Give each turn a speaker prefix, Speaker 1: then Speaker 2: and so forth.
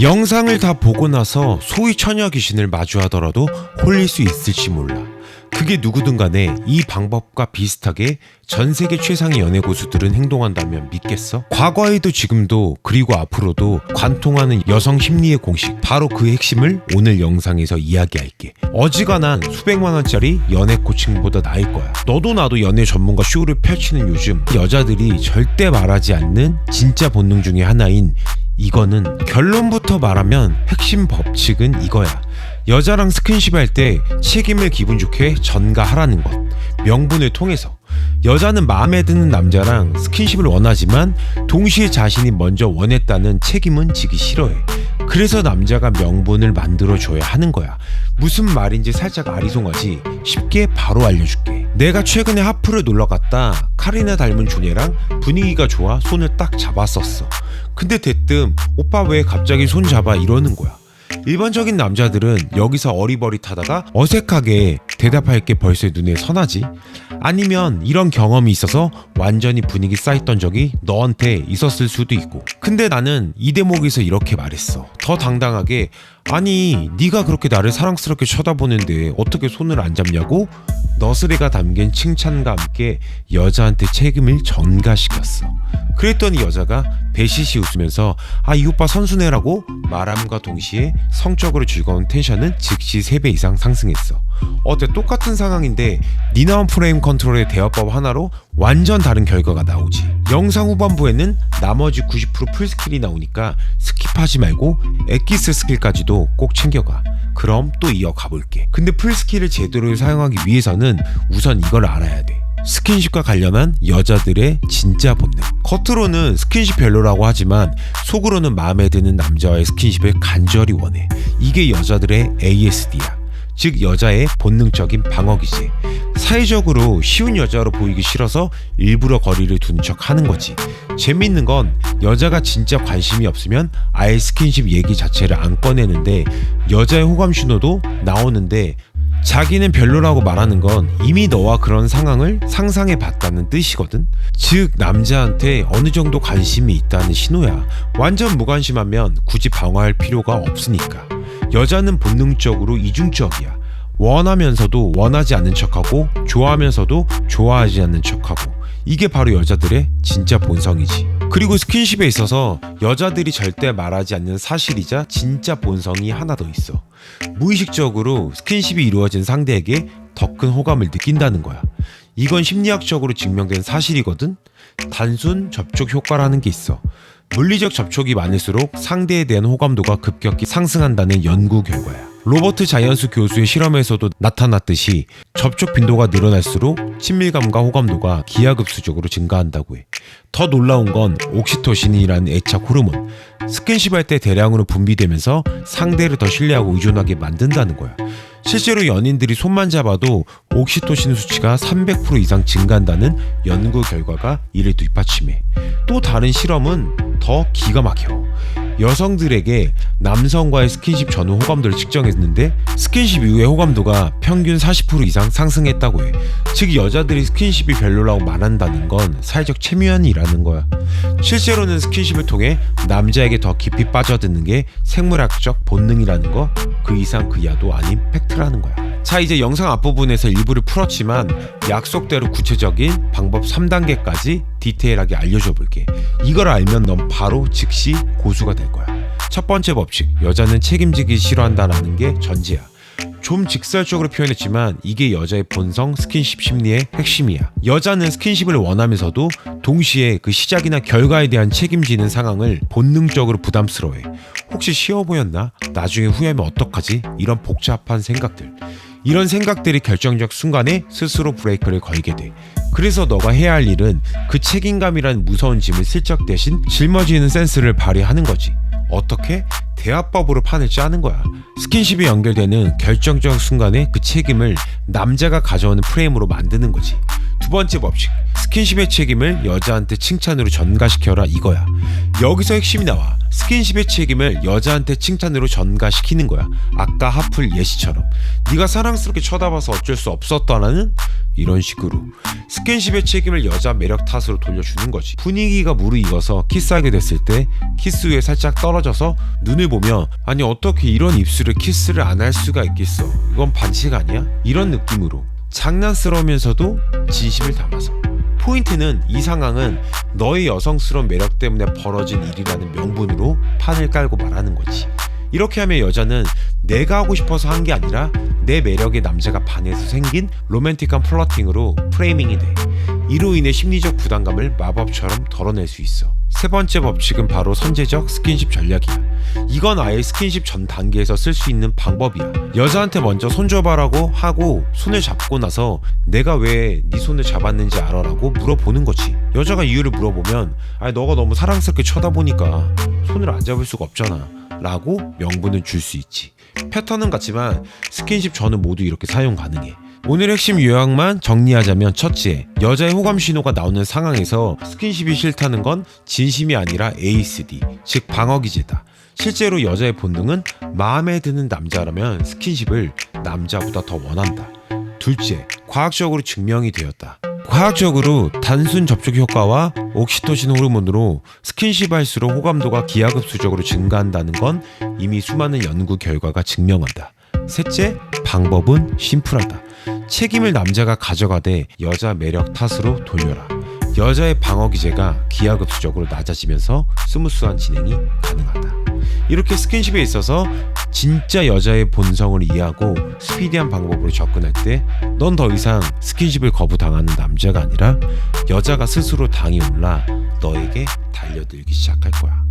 Speaker 1: 영상을 다 보고 나서 소위 처녀 귀신을 마주하더라도 홀릴 수 있을지 몰라. 그게 누구든 간에 이 방법과 비슷하게 전 세계 최상의 연애 고수들은 행동한다면 믿겠어? 과거에도 지금도 그리고 앞으로도 관통하는 여성 심리의 공식, 바로 그 핵심을 오늘 영상에서 이야기할게. 어지간한 수백만 원짜리 연애 코칭보다 나을 거야. 너도 나도 연애 전문가 쇼를 펼치는 요즘 여자들이 절대 말하지 않는 진짜 본능 중에 하나인 이거는, 결론부터 말하면 핵심 법칙은 이거야. 여자랑 스킨십 할 때 책임을 기분 좋게 전가하라는 것. 명분을 통해서. 여자는 마음에 드는 남자랑 스킨십을 원하지만 동시에 자신이 먼저 원했다는 책임은 지기 싫어해. 그래서 남자가 명분을 만들어줘야 하는 거야. 무슨 말인지 살짝 아리송하지? 쉽게 바로 알려줄게. 내가 최근에 하프를 놀러갔다 카리나 닮은 조녀랑 분위기가 좋아 손을 딱 잡았었어. 근데 대뜸 오빠 왜 갑자기 손 잡아 이러는 거야. 일반적인 남자들은 여기서 어리버리하다가 어색하게 대답할 게 벌써 눈에 선하지? 아니면 이런 경험이 있어서 완전히 분위기 쌓였던 적이 너한테 있었을 수도 있고. 근데 나는 이 대목에서 이렇게 말했어. 더 당당하게, 아니 네가 그렇게 나를 사랑스럽게 쳐다보는데 어떻게 손을 안 잡냐고? 너스레가 담긴 칭찬과 함께 여자한테 책임을 전가시켰어. 그랬더니 여자가 배시시 웃으면서 이 오빠 선수네라고 말함과 동시에 성적으로 즐거운 텐션은 즉시 3배 이상 상승했어. 어때? 똑같은 상황인데 니나온 프레임 컨트롤의 대화법 하나로 완전 다른 결과가 나오지. 영상 후반부에는 나머지 90% 풀스킬이 나오니까 스킵하지 말고 엑기스 스킬까지도 꼭 챙겨가. 그럼 또 이어가 볼게. 근데 풀스킬을 제대로 사용하기 위해서는 우선 이걸 알아야 돼. 스킨십과 관련한 여자들의 진짜 본능. 겉으로는 스킨십 별로라고 하지만 속으로는 마음에 드는 남자와의 스킨십을 간절히 원해. 이게 여자들의 ASD야. 즉 여자의 본능적인 방어기제. 사회적으로 쉬운 여자로 보이기 싫어서 일부러 거리를 두는 척 하는 거지. 재밌는 건 여자가 진짜 관심이 없으면 아예 스킨십 얘기 자체를 안 꺼내는데 여자의 호감 신호도 나오는데 자기는 별로라고 말하는 건 이미 너와 그런 상황을 상상해 봤다는 뜻이거든. 즉 남자한테 어느 정도 관심이 있다는 신호야. 완전 무관심하면 굳이 방어할 필요가 없으니까. 여자는 본능적으로 이중적이야. 원하면서도 원하지 않는 척하고 좋아하면서도 좋아하지 않는 척하고. 이게 바로 여자들의 진짜 본성이지. 그리고 스킨십에 있어서 여자들이 절대 말하지 않는 사실이자 진짜 본성이 하나 더 있어. 무의식적으로 스킨십이 이루어진 상대에게 더 큰 호감을 느낀다는 거야. 이건 심리학적으로 증명된 사실이거든. 단순 접촉 효과라는 게 있어. 물리적 접촉이 많을수록 상대에 대한 호감도가 급격히 상승한다는 연구 결과야. 로버트 자이언스 교수의 실험에서도 나타났듯이 접촉 빈도가 늘어날수록 친밀감과 호감도가 기하급수적으로 증가한다고 해. 더 놀라운 건 옥시토신이라는 애착 호르몬. 스킨십 할 때 대량으로 분비되면서 상대를 더 신뢰하고 의존하게 만든다는 거야. 실제로 연인들이 손만 잡아도 옥시토신 수치가 300% 이상 증가한다는 연구 결과가 이를 뒷받침해. 또 다른 실험은 더 기가 막혀. 여성들에게 남성과의 스킨십 전후 호감도를 측정했는데 스킨십 이후의 호감도가 평균 40% 이상 상승했다고 해. 즉 여자들이 스킨십이 별로라고 말한다는 건 사회적 체면이라는 거야. 실제로는 스킨십을 통해 남자에게 더 깊이 빠져드는 게 생물학적 본능이라는 거, 그 이상 그 이하도 아닌 팩트라는 거야. 자, 이제 영상 앞부분에서 일부를 풀었지만 약속대로 구체적인 방법 3단계까지 디테일하게 알려줘 볼게. 이걸 알면 넌 바로 즉시 고수가 될 거야. 첫 번째 법칙, 여자는 책임지기 싫어한다라는 게 전제야. 좀 직설적으로 표현했지만 이게 여자의 본성 스킨십 심리의 핵심이야. 여자는 스킨십을 원하면서도 동시에 그 시작이나 결과에 대한 책임지는 상황을 본능적으로 부담스러워해. 혹시 쉬워 보였나? 나중에 후회하면 어떡하지? 이런 복잡한 생각들. 이런 생각들이 결정적 순간에 스스로 브레이크를 걸게 돼. 그래서 너가 해야 할 일은 그 책임감이라는 무서운 짐을 슬쩍 대신 짊어지는 센스를 발휘하는 거지. 어떻게? 대화법으로 판을 짜는 거야. 스킨십이 연결되는 결정적 순간에 그 책임을 남자가 가져오는 프레임으로 만드는 거지. 두 번째 법칙, 스킨십의 책임을 여자한테 칭찬으로 전가시켜라 이거야. 여기서 핵심이 나와. 스킨십의 책임을 여자한테 칭찬으로 전가시키는 거야. 아까 하플 예시처럼 네가 사랑스럽게 쳐다봐서 어쩔 수 없었다라는 이런 식으로 스킨십의 책임을 여자 매력 탓으로 돌려주는 거지. 분위기가 무르익어서 키스하게 됐을 때 키스 후에 살짝 떨어져서 눈을 보며 아니 어떻게 이런 입술에 키스를 안 할 수가 있겠어, 이건 반칙 아니야? 이런 느낌으로 장난스러우면서도 진심을 담아서. 포인트는 이 상황은 너의 여성스러운 매력 때문에 벌어진 일이라는 명분으로 판을 깔고 말하는 거지. 이렇게 하면 여자는 내가 하고 싶어서 한 게 아니라 내 매력에 남자가 반해서 생긴 로맨틱한 플러팅으로 프레이밍이 돼. 이로 인해 심리적 부담감을 마법처럼 덜어낼 수 있어. 세 번째 법칙은 바로 선제적 스킨십 전략이야. 이건 아예 스킨십 전 단계에서 쓸 수 있는 방법이야. 여자한테 먼저 손 줘봐라고 하고 손을 잡고 나서 내가 왜 네 손을 잡았는지 알아라고 물어보는 거지. 여자가 이유를 물어보면 아니 너가 너무 사랑스럽게 쳐다보니까 손을 안 잡을 수가 없잖아 라고 명분을 줄 수 있지. 패턴은 같지만 스킨십 전은 모두 이렇게 사용 가능해. 오늘 핵심 요약만 정리하자면, 첫째, 여자의 호감 신호가 나오는 상황에서 스킨십이 싫다는 건 진심이 아니라 ASD, 즉 방어 기제다. 실제로 여자의 본능은 마음에 드는 남자라면 스킨십을 남자보다 더 원한다. 둘째, 과학적으로 증명이 되었다. 과학적으로 단순 접촉 효과와 옥시토신 호르몬으로 스킨십 할수록 호감도가 기하급수적으로 증가한다는 건 이미 수많은 연구 결과가 증명한다. 셋째, 방법은 심플하다. 책임을 남자가 가져가되 여자 매력 탓으로 돌려라. 여자의 방어 기제가 기하급수적으로 낮아지면서 스무스한 진행이 가능하다. 이렇게 스킨십에 있어서 진짜 여자의 본성을 이해하고 스피디한 방법으로 접근할 때 넌 더 이상 스킨십을 거부당하는 남자가 아니라 여자가 스스로 당이 올라 너에게 달려들기 시작할 거야.